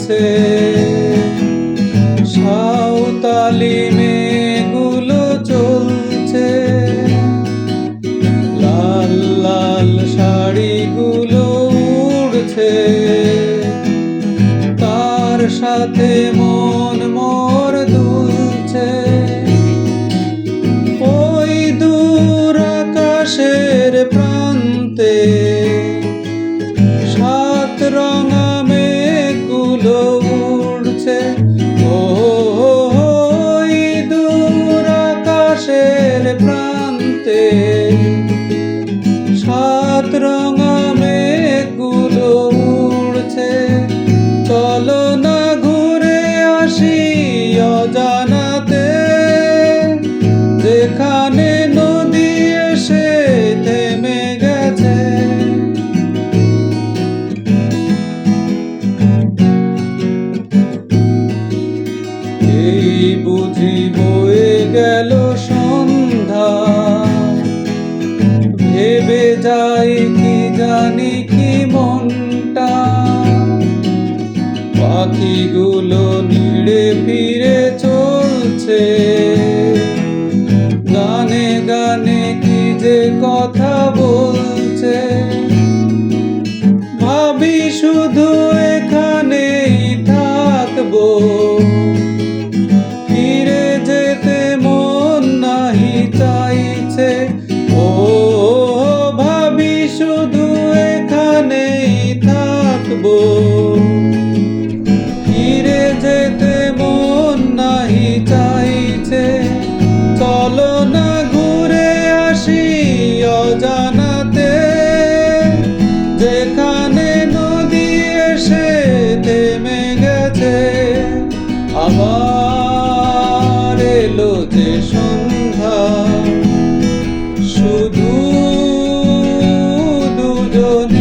উড়ছে, সাঁওতালি মেয়েগুলো চলছে, লাল লাল শাড়িগুলো উড়ছে, তার সাথে মন মোর দুলছে। ওই দূর আকাশের প্রান্তে সাত রঙা মেঘগুলো উড়ছে, ওই দূর আকাশের প্রান্তে সাত রঙা মেঘগুলো উড়ছে। চলো না ঘুরে আসি অজানাতে, যেখানে নদী এসে থেমে গেছে। এই বুঝি বয়ে গেল সন্ধ্যা, ভেবে যাই কি জানি কি মনটা, পাখিগুলো নিড়ে ফিরে চলছে, গানে গানে কি যে কথা বলছে। ভাবি শুধু এখানেই থাকবো, ফিরে যেতে মন নাহি চাইছে। ও ভাবি শুধু এখানেই থাকবো, ফিরে যেতে মন নাহি চাইছে। চলো না ঘুরে আসি অজানাতে, যেখানে নদী এসে থেমে গেছে। আবার এলো যে সন্ধ্যা, শুধু দুজনে